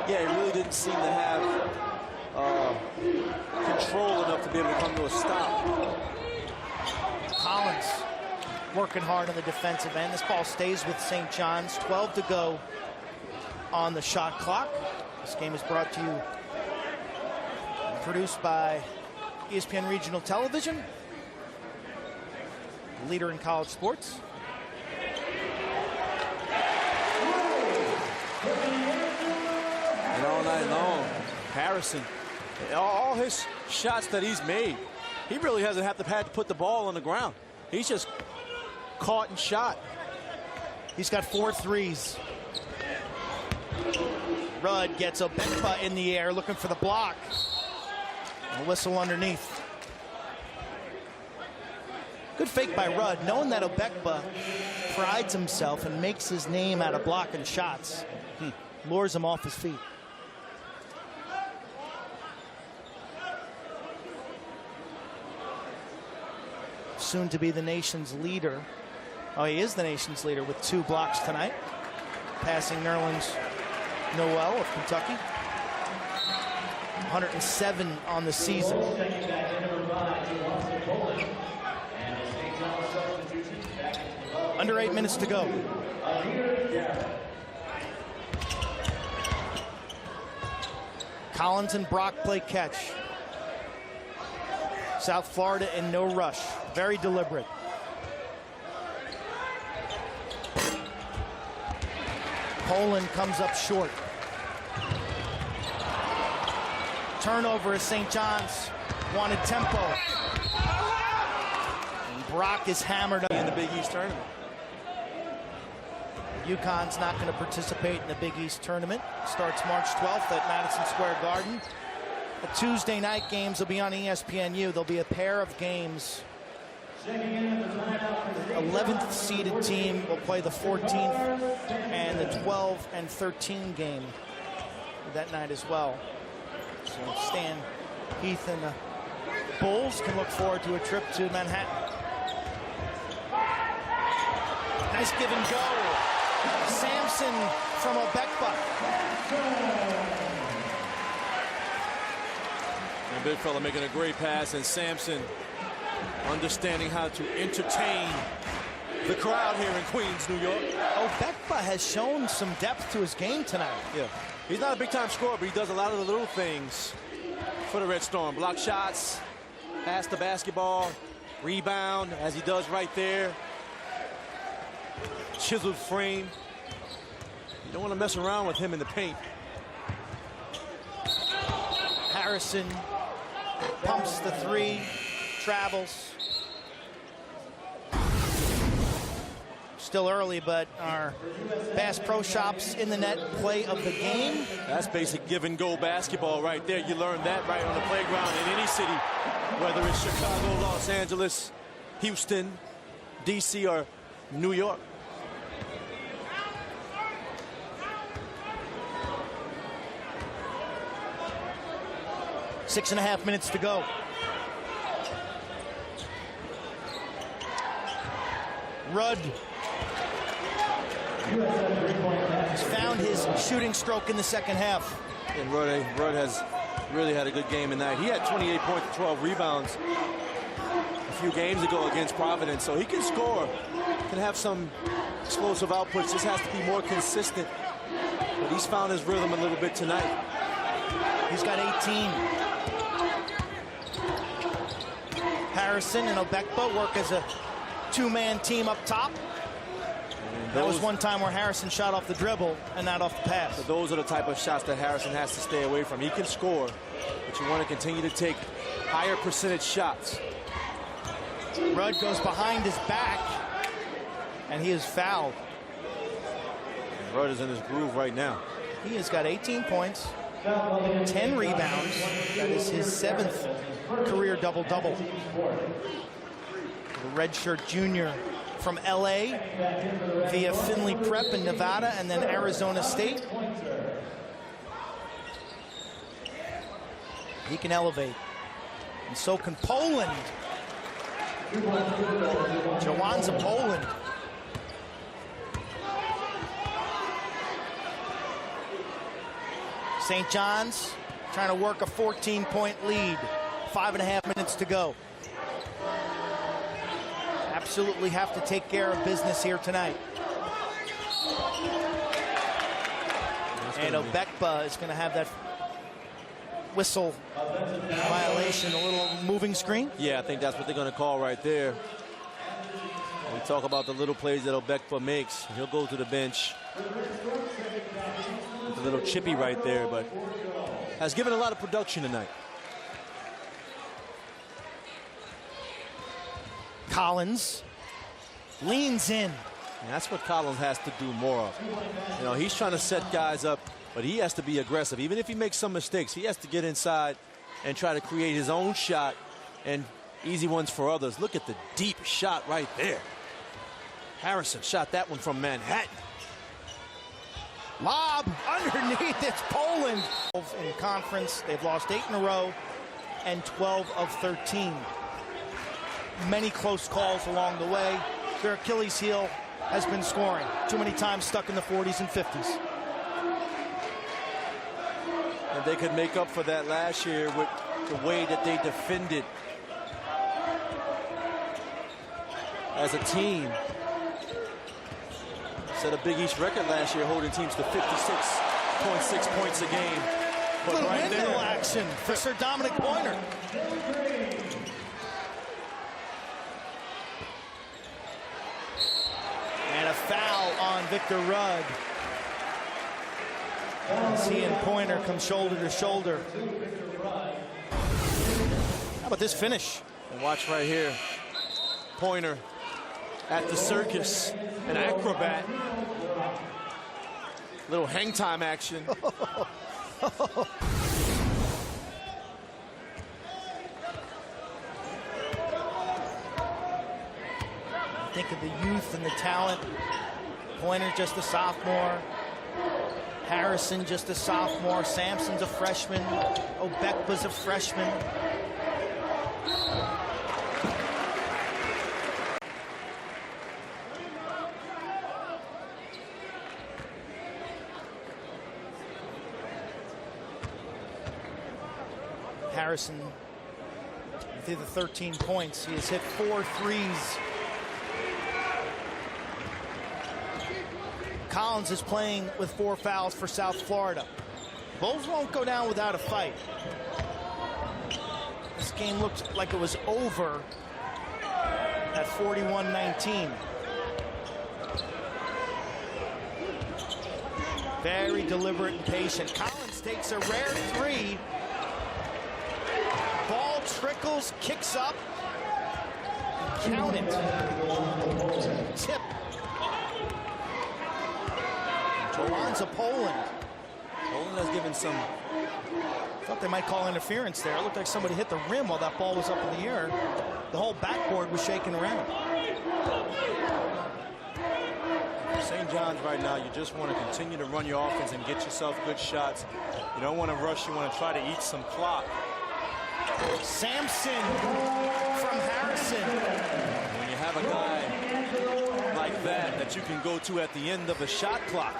Yeah, he really didn't seem to have control enough to be able to come to a stop. Collins working hard on the defensive end. This ball stays with St. John's. 12 to go on the shot clock. This game is brought to you, produced by ESPN Regional Television, leader in college sports. And all night long, Harrison, all his shots that he's made, he really hasn't had to put the ball on the ground. He's just caught and shot. He's got 4 threes. Rudd gets Obekpa in the air, looking for the block. A whistle underneath. Good fake by Rudd, knowing that Obekpa prides himself and makes his name out of blocking shots. Lures him off his feet. Soon to be the nation's leader. Oh, he is the nation's leader with 2 blocks tonight. Passing Nerlens Noel of Kentucky. 107 on the season. Under 8 minutes to go. Collins and Brock play catch. South Florida in no rush. Very deliberate. Poland comes up short. Turnover as St. John's wanted tempo. And Brock is hammered up in the Big East tournament. UConn's not going to participate in the Big East tournament. Starts March 12th at Madison Square Garden. The Tuesday night games will be on ESPNU. There'll be a pair of games. The 11th seeded team will play the 14th and the 12 and 13 game that night as well. So Stan, Heath, and the Bulls can look forward to a trip to Manhattan. Nice give and go. Sampson from Obekba. And big fella making a great pass, and Sampson understanding how to entertain the crowd here in Queens, New York. Obekba has shown some depth to his game tonight. Yeah, he's not a big-time scorer, but he does a lot of the little things for the Red Storm. Block shots, pass the basketball, rebound, as he does right there. Chiseled frame. You don't want to mess around with him in the paint. Harrison pumps the three, travels. Still early, but our Bass Pro Shops in the net play of the game. That's basic give and go basketball right there. You learn that right on the playground in any city, whether it's Chicago, Los Angeles, Houston, DC, or New York. Six and a half minutes to go. Rudd has found his shooting stroke in the second half. And Rudd has really had a good game tonight. He had 28 points, 12 rebounds a few games ago against Providence, so he can score, can have some explosive outputs. Just has to be more consistent. But he's found his rhythm a little bit tonight. He's got 18. Harrison and Obekba work as a two-man team up top. That was one time where Harrison shot off the dribble and not off the pass. So those are the type of shots that Harrison has to stay away from. He can score, but you want to continue to take higher percentage shots. Rudd goes behind his back, and he is fouled. And Rudd is in his groove right now. He has got 18 points, 10 rebounds. That is his 7th career double-double. The redshirt junior from LA via Findlay Prep in Nevada and then Arizona State. He can elevate. And so can Poland. Jawanza Poland. St. John's trying to work a 14-point lead. 5.5 minutes to go. Absolutely have to take care of business here tonight. And Obekba is going to have that whistle violation, a little moving screen. Yeah, I think that's what they're going to call right there. We talk about the little plays that Obekba makes. He'll go to the bench. A little chippy right there, but has given a lot of production tonight. Collins leans in. And that's what Collins has to do more of. You know, he's trying to set guys up, but he has to be aggressive. Even if he makes some mistakes, he has to get inside and try to create his own shot and easy ones for others. Look at the deep shot right there. Harrison shot that one from Manhattan. Lob underneath. It's Poland. In conference, they've lost 8 in a row and 12 of 13. Many close calls along the way. Their Achilles heel has been scoring. Too many times stuck in the 40s and 50s. And they could make up for that last year with the way that they defended as a team. Set a Big East record last year, holding teams to 56.6 points a game. But little right windmill there, action for Sir Dominic Pointer. And a foul on Victor Rudd. As he and Pointer come shoulder to shoulder. How about this finish? And watch right here. Pointer at the circus, an acrobat. Little hang time action. Think of the youth and the talent. Pointer just a sophomore. Harrison just a sophomore. Sampson's a freshman. Obekba's a freshman. Harrison with either 13 points. He has hit 4 threes. Collins is playing with 4 fouls for South Florida. Bulls won't go down without a fight. This game looked like it was over at 41-19. Very deliberate and patient. Collins takes a rare 3. Ball trickles, kicks up. Count it. Tip. Alonzo Poland. Poland has given some. Thought they might call interference there. It looked like somebody hit the rim while that ball was up in the air. The whole backboard was shaking around. St. John's right now, you just want to continue to run your offense and get yourself good shots. You don't want to rush. You want to try to eat some clock. Sampson from Harrison. When you have a guy like that you can go to at the end of a shot clock.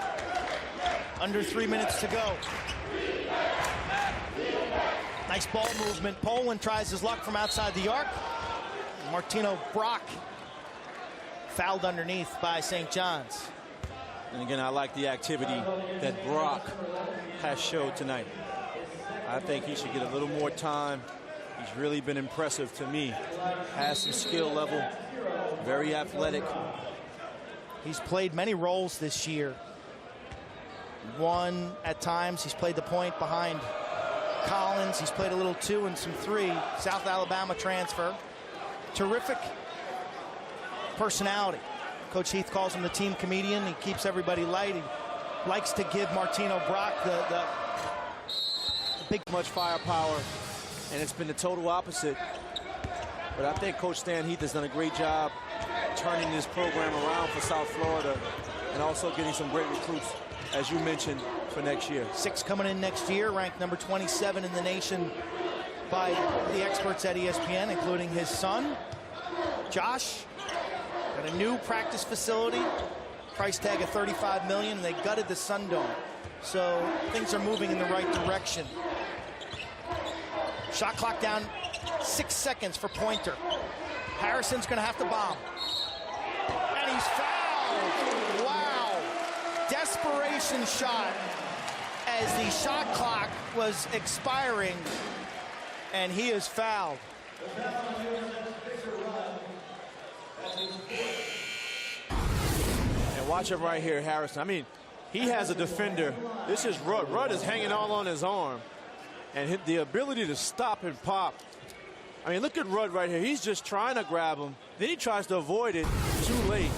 Under 3 minutes to go. Nice ball movement. Poland tries his luck from outside the arc. Martino Brock fouled underneath by St. John's. And again, I like the activity that Brock has showed tonight. I think he should get a little more time. He's really been impressive to me. Has some skill level, very athletic. He's played many roles this year. One, at times, he's played the point behind Collins. He's played a little 2 and some 3. South Alabama transfer. Terrific personality. Coach Heath calls him the team comedian. He keeps everybody light. He likes to give Martino Brock the big. Much firepower, and it's been the total opposite. But I think Coach Stan Heath has done a great job turning this program around for South Florida and also getting some great recruits, as you mentioned, for next year. 6 coming in next year, ranked number 27 in the nation by the experts at ESPN, including his son, Josh. Got a new practice facility, price tag of $35 million, and they gutted the Sun Dome. So things are moving in the right direction. Shot clock down 6 seconds for Pointer. Harrison's going to have to bomb. And he's fouled. Wow. Desperation shot as the shot clock was expiring, and he is fouled. And watch him right here, Harrison. I mean, he has a defender. This is Rudd. Rudd is hanging all on his arm. And the ability to stop and pop. I mean, look at Rudd right here. He's just trying to grab him. Then he tries to avoid it too late.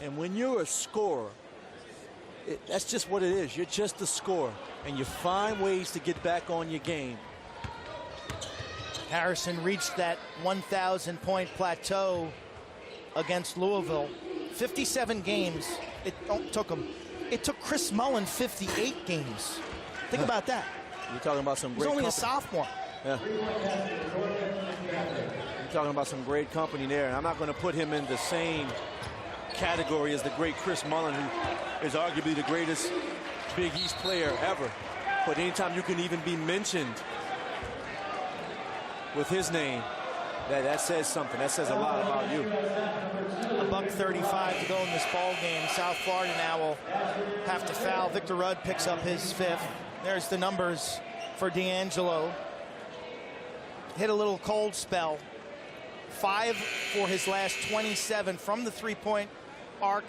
And when you're a scorer, that's just what it is. You're just a scorer. And you find ways to get back on your game. Harrison reached that 1,000-point plateau against Louisville. 57 games it took him. It took Chris Mullen 58 games. Think about that. You're talking about some great He's only company. a sophomore. Yeah. You're talking about some great company there. And I'm not going to put him in the same category as the great Chris Mullen, who is arguably the greatest Big East player ever. But anytime you can even be mentioned with his name, that says something. That says a lot about you. $1:35 to go in this ball game. South Florida now will have to foul. Victor Rudd picks up his 5th. There's the numbers for D'Angelo. Hit a little cold spell. 5 for his last 27 from the 3-point arc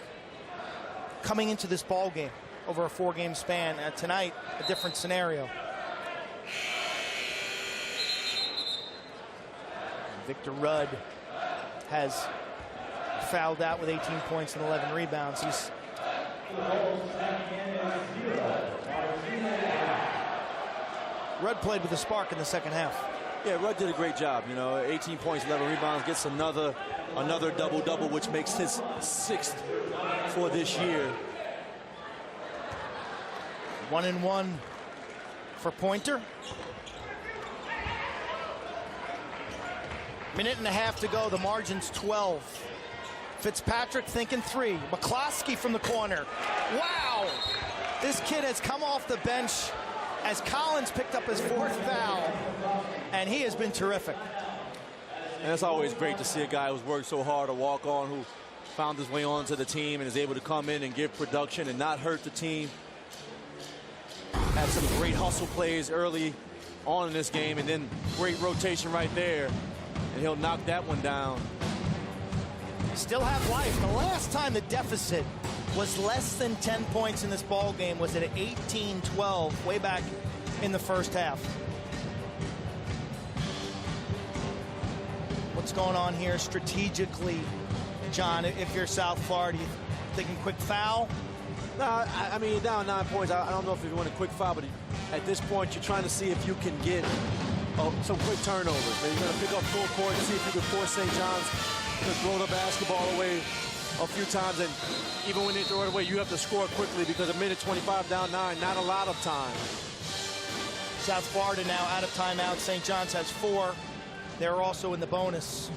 coming into this ball game. over a 4-game span. Tonight, a different scenario. Victor Rudd has fouled out with 18 points and 11 rebounds. He's Rudd played with a spark in the second half. Yeah, Rudd did a great job. You know, 18 points, 11 rebounds, gets another double-double, which makes his 6th for this year. 1-and-1 for Pointer. Minute and a half to go. The margin's 12. Fitzpatrick thinking 3. McCloskey from the corner. Wow! This kid has come off the bench as Collins picked up his 4th foul, and he has been terrific. And it's always great to see a guy who's worked so hard to walk on, who found his way onto the team and is able to come in and give production and not hurt the team. Had some great hustle plays early on in this game, and then great rotation right there, and he'll knock that one down. Still have life. The last time the deficit was less than 10 points in this ball game was at 18-12, way back in the first half. What's going on here strategically, John? If you're South Florida, you thinking quick foul? No, I mean, you're down 9 points. I don't know if you want a quick foul, but at this point, you're trying to see if you can get some quick turnovers. Maybe you're going to pick up full court and see if you can force St. John's to throw the basketball away a few times. And even when they throw it away, you have to score quickly, because a minute 25 down 9, not a lot of time. South Florida now out of timeout. St. John's has 4. They're also in the bonus.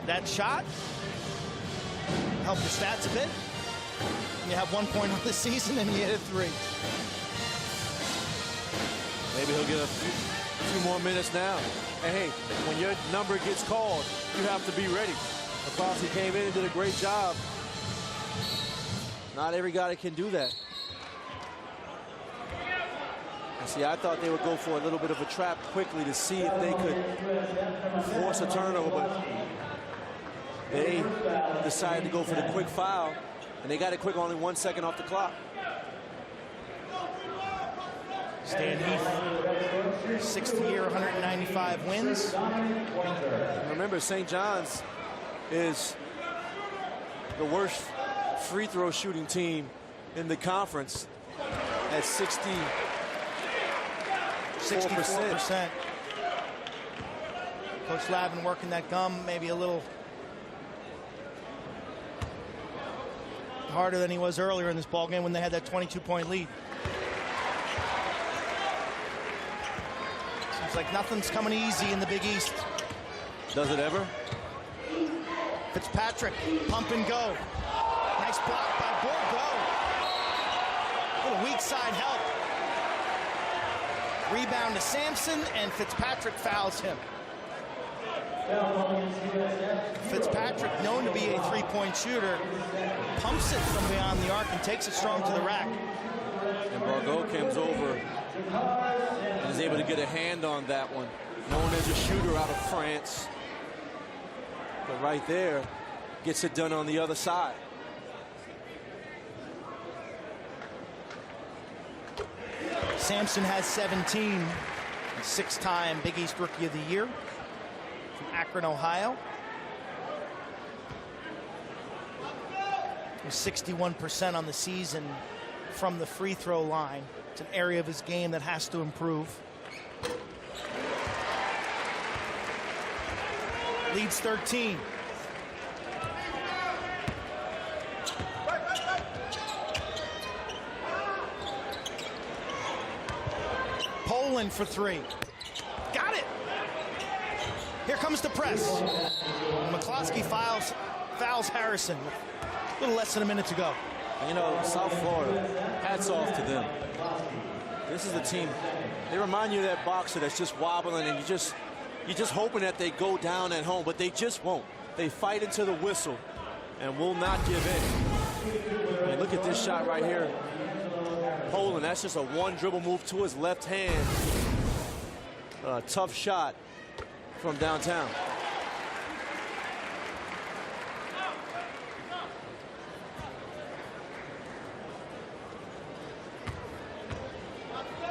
That shot helped your stats a bit. You have 1 point on the season and you hit a 3. Maybe he'll get a few more minutes now. And hey, when your number gets called, you have to be ready. McCloskey came in and did a great job. Not every guy can do that. And see, I thought they would go for a little bit of a trap quickly to see if they could force a turnover, but they decided to go for the quick foul, and they got it quick, only 1 second off the clock. Stan Heath, 6th year, 195 wins. Remember, St. John's is the worst free throw shooting team in the conference at 64%. Coach Lavin working that gum, maybe a little harder than he was earlier in this ball game when they had that 22-point lead. Seems like nothing's coming easy in the Big East. Does it ever? Fitzpatrick, pump and go. Nice block by Bourgault. Little weak side help. Rebound to Sampson, and Fitzpatrick fouls him. Fitzpatrick, known to be a 3-point shooter, pumps it from beyond the arc and takes it strong to the rack. And Bourgault comes over and is able to get a hand on that one. Known as a shooter out of France. But right there, gets it done on the other side. Sampson has 17, 6-time Big East Rookie of the Year from Akron, Ohio. He's 61% on the season from the free throw line. It's an area of his game that has to improve. Leads 13. Poland for 3. Got it. Here comes the press. McCloskey fouls Harrison. A little less than a minute to go. You know, South Florida, hats off to them. This is a team. They remind you of that boxer that's just wobbling, and you're just hoping that they go down at home, but they just won't. They fight into the whistle and will not give in. I mean, look at this shot right here. Poland, that's just a one dribble move to his left hand. tough shot from downtown.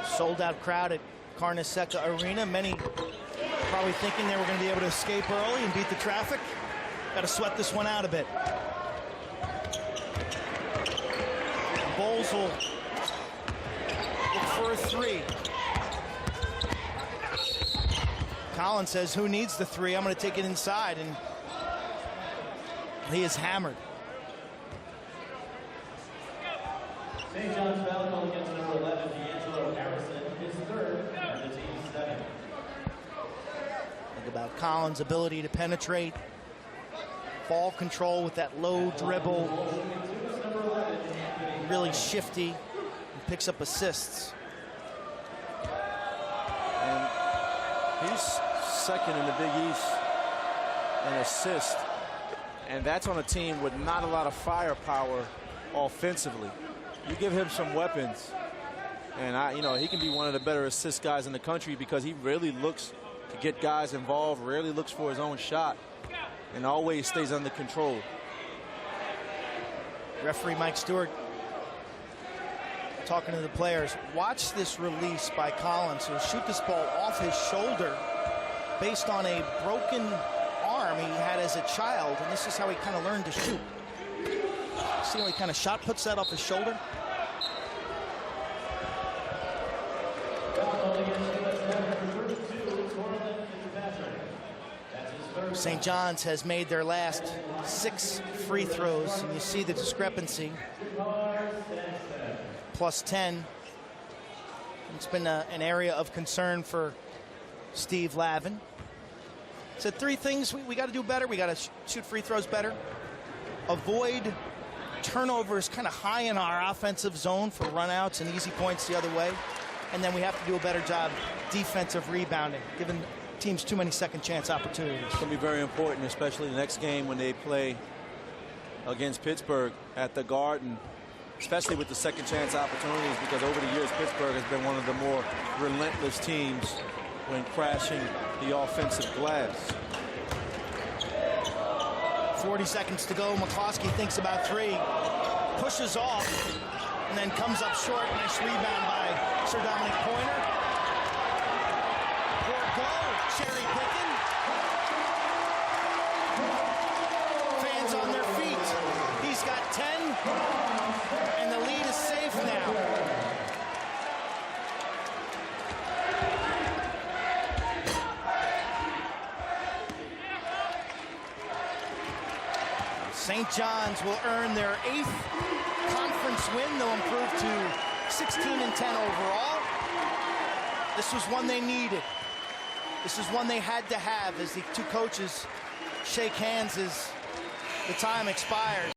Sold out crowd at Carnesecca Arena. Many probably thinking they were going to be able to escape early and beat the traffic. Got to sweat this one out a bit. Bowles will look for a three. Collins says, who needs the three? I'm going to take it inside, and he is hammered. St. John's foul call against number 11, D'Angelo Harrison, his third, and the team's second. Think about Collins' ability to penetrate, ball control with that low dribble, really shifty, and picks up assists. And he's second in the Big East in assists, and that's on a team with not a lot of firepower offensively. You give him some weapons, and you know, he can be one of the better assist guys in the country because he really looks to get guys involved, rarely looks for his own shot, and always stays under control. Referee Mike Stewart talking to the players. Watch this release by Collins. He'll shoot this ball off his shoulder based on a broken arm he had as a child, and this is how he kind of learned to shoot. See how he kind of shot puts that off his shoulder? St. John's has made their last 6 free throws, and you see the discrepancy. Plus 10. It's been an area of concern for Steve Lavin. Said 3 things we got to do better. We got to shoot free throws better. Avoid turnovers kind of high in our offensive zone for runouts and easy points the other way. And then we have to do a better job defensive rebounding, giving teams too many second chance opportunities. It's going to be very important, especially the next game when they play against Pittsburgh at the Garden, especially with the second chance opportunities, because over the years Pittsburgh has been one of the more relentless teams when crashing the offensive glass. 40 seconds to go. McCloskey thinks about 3, pushes off, and then comes up short. Nice rebound by Sir Dominic Pointer. Bourgault, cherry picking. Fans on their feet. He's got 10, and the lead is safe now. St. John's will earn their 8th conference win. They'll improve to 16-10 overall. This was one they needed. This is one they had to have as the 2 coaches shake hands as the time expires.